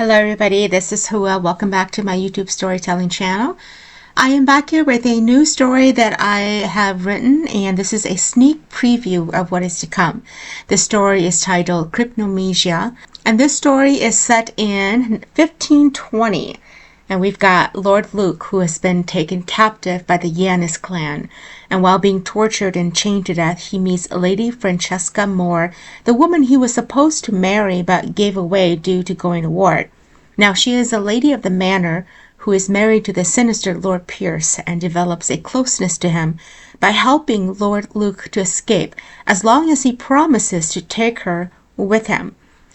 Hello everybody, this is Hua. Welcome back to my YouTube storytelling channel. I am back here with a new story that I have written, and this is a sneak preview of what is to come. The story is titled Cryptomnesia, and this story is set in 1520. And we've got Lord Luke, who has been taken captive by the Yanis clan. And while being tortured and chained to death, he meets Lady Francesca Moor, the woman he was supposed to marry but gave away due to going to war. Now she is a lady of the Manor who is married to the sinister Lord Pierce and develops a closeness to him by helping Lord Luke to escape, as long as he promises to take her with him.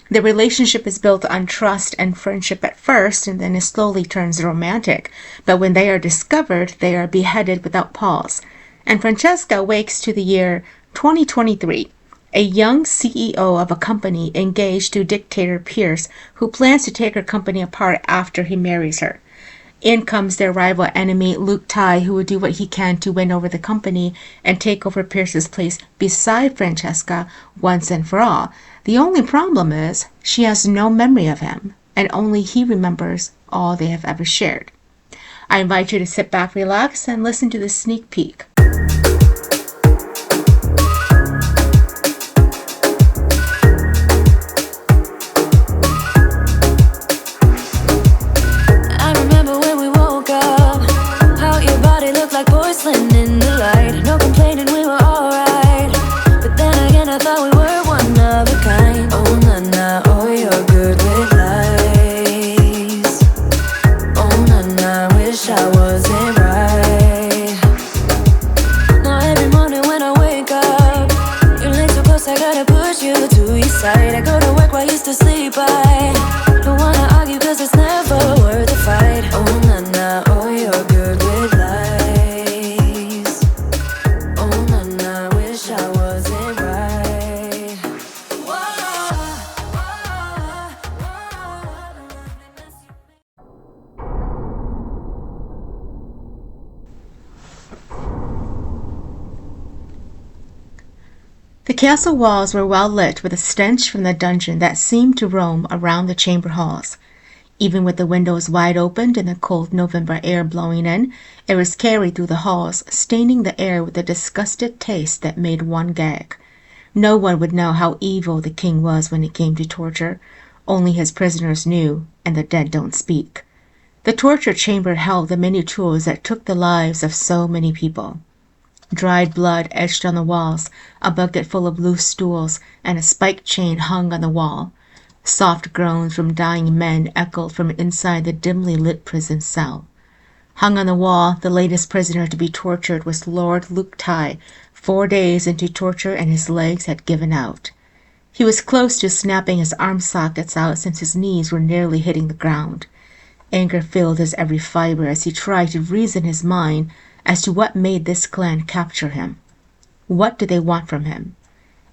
The relationship is built on trust and friendship at first, and then it slowly turns romantic. But when they are discovered, they are beheaded without pause. And Francesca wakes to the year 2023, a young CEO of a company engaged to dictator Pierce, who plans to take her company apart after he marries her. In comes their rival enemy, Luke Tai, who will do what he can to win over the company and take over Pierce's place beside Francesca once and for all. The only problem is she has no memory of him, and only he remembers all they have ever shared. I invite you to sit back, relax, and listen to this sneak peek. In the light, no complaining, we were alright. But then again, I thought we were one of a kind. Oh, na-na, oh, you're good with lies. Oh, na-na, wish I wasn't right. Now every morning when I wake up, you're late so close, I gotta push you to your side. I go to work while you still sleep, I don't wanna argue cause it's never worth the fight. Oh, na-na, oh, you're good with lies. The castle walls were well lit with a stench from the dungeon that seemed to roam around the chamber halls. Even with the windows wide opened and the cold November air blowing in, it was carried through the halls, staining the air with a disgusted taste that made one gag. No one would know how evil the king was when it came to torture. Only his prisoners knew, and the dead don't speak. The torture chamber held the many tools that took the lives of so many people. Dried blood etched on the walls, a bucket full of loose stools, and a spiked chain hung on the wall. Soft groans from dying men echoed from inside the dimly lit prison cell. Hung on the wall, the latest prisoner to be tortured was Lord Luke Tai, 4 days into torture, and his legs had given out. He was close to snapping his arm sockets out since his knees were nearly hitting the ground. Anger filled his every fiber as he tried to reason his mind as to what made this clan capture him. What did they want from him?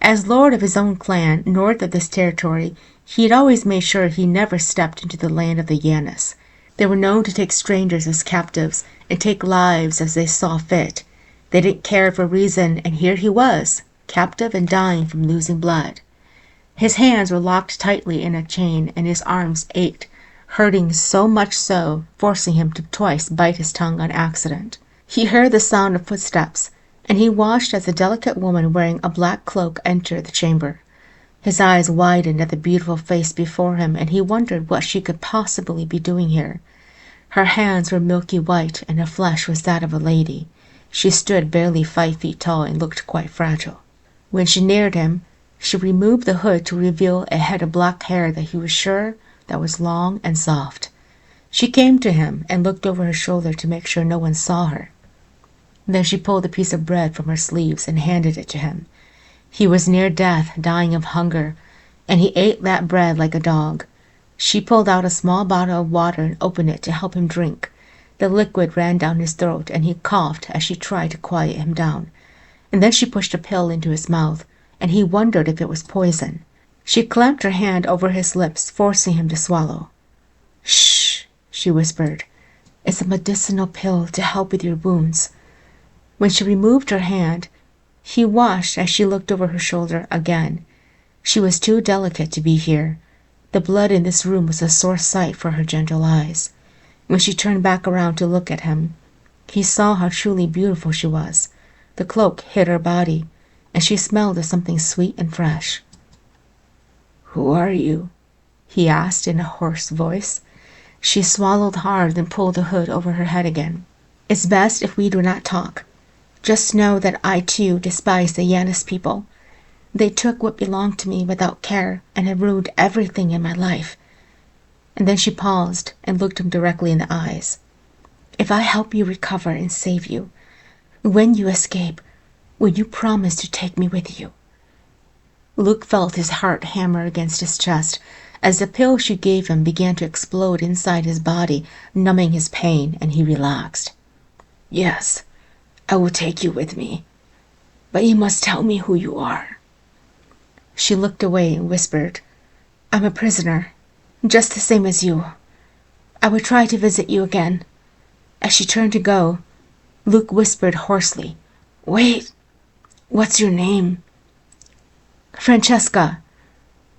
As lord of his own clan, north of this territory, he had always made sure he never stepped into the land of the Yanis. They were known to take strangers as captives and take lives as they saw fit. They didn't care for reason, and here he was, captive and dying from losing blood. His hands were locked tightly in a chain, and his arms ached, hurting so much so, forcing him to twice bite his tongue on accident. He heard the sound of footsteps, and he watched as a delicate woman wearing a black cloak entered the chamber. His eyes widened at the beautiful face before him, and he wondered what she could possibly be doing here. Her hands were milky white, and her flesh was that of a lady. She stood barely 5 feet tall and looked quite fragile. When she neared him, she removed the hood to reveal a head of black hair that he was sure that was long and soft. She came to him and looked over her shoulder to make sure no one saw her. Then she pulled a piece of bread from her sleeves and handed it to him. He was near death, dying of hunger, and he ate that bread like a dog. She pulled out a small bottle of water and opened it to help him drink. The liquid ran down his throat, and he coughed as she tried to quiet him down. And then she pushed a pill into his mouth, and he wondered if it was poison. She clamped her hand over his lips, forcing him to swallow. "Shh," she whispered. "It's a medicinal pill to help with your wounds." When she removed her hand, he watched as she looked over her shoulder again. She was too delicate to be here, The blood in this room was a sore sight for her gentle eyes. When she turned back around to look at him, he saw how truly beautiful she was. The cloak hid her body, and she smelled of something sweet and fresh. "Who are you?" he asked in a hoarse voice. She swallowed hard and pulled the hood over her head again. "It's best if we do not talk. Just know that I too despise the Yanis people. They took what belonged to me without care and have ruined everything in my life." And then she paused and looked him directly in the eyes. "If I help you recover and save you, when you escape, will you promise to take me with you?" Luke felt his heart hammer against his chest as the pill she gave him began to explode inside his body, numbing his pain, and he relaxed. "Yes, I will take you with me, but you must tell me who you are." She looked away and whispered, "I'm a prisoner, just the same as you. I will try to visit you again." As she turned to go, Luke whispered hoarsely, "Wait, what's your name?" "Francesca.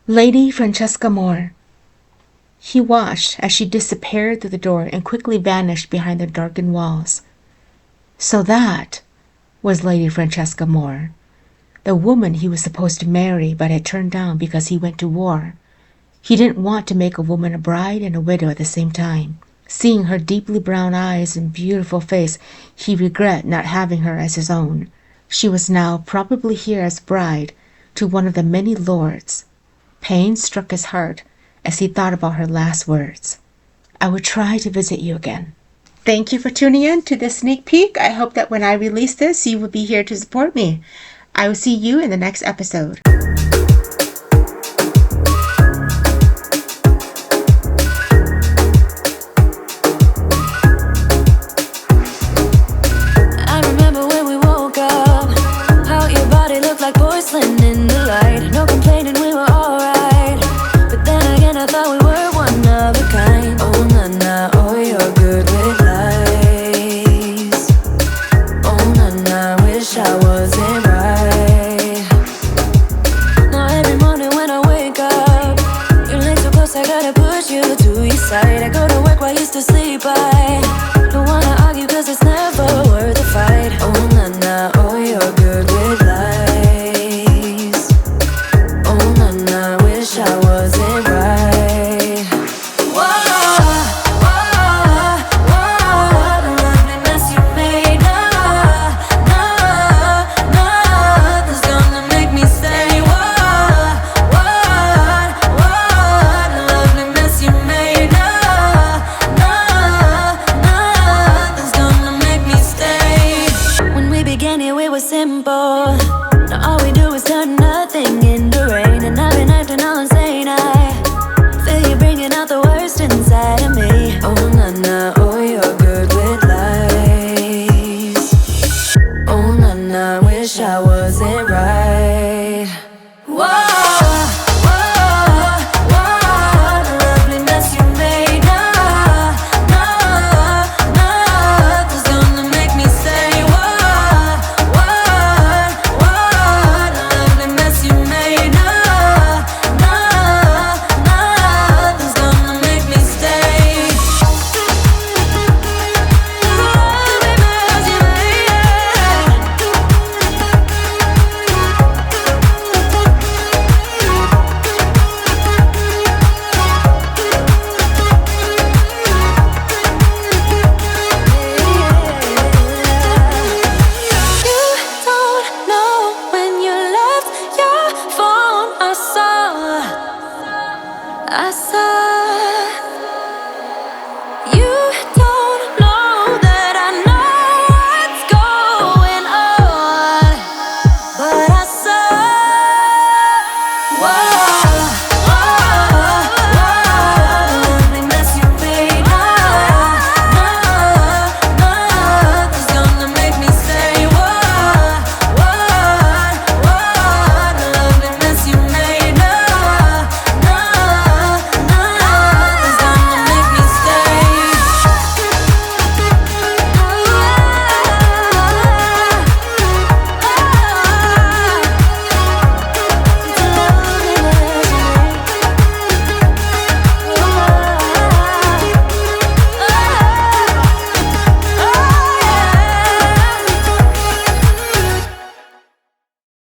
Lady Francesca Moor." He watched as she disappeared through the door and quickly vanished behind the darkened walls. So that was Lady Francesca Moor, the woman he was supposed to marry but had turned down because he went to war. He didn't want to make a woman a bride and a widow at the same time. Seeing her deeply brown eyes and beautiful face, he regret not having her as his own. She was now probably here as bride to one of the many lords. Pain struck his heart as he thought about her last words. "I will try to visit you again." Thank you for tuning in to this sneak peek. I hope that when I release this, you will be here to support me. I will see you in the next episode. I remember when we woke up, how your body looked like porcelain in the light. No complaining, we were alright. But then again, I thought we were one of a kind. Oh, na na, oh, you're good with lies. Oh, na na, wish I wasn't right. Now every morning when I wake up, you're laying so close, I gotta push you to your side. I go to work while you still sleep, I don't wanna argue cause it's never worth a fight. Oh, na na, oh, you're good with lies. Oh, na na, wish I wasn't right. Whoa, whoa, whoa, what a lovely mess you made. Nah, nah, nothing's gonna make me stay. Whoa, what a lovely mess you made. Nah, nah, nothing's gonna make me stay. When we began here, it was simple.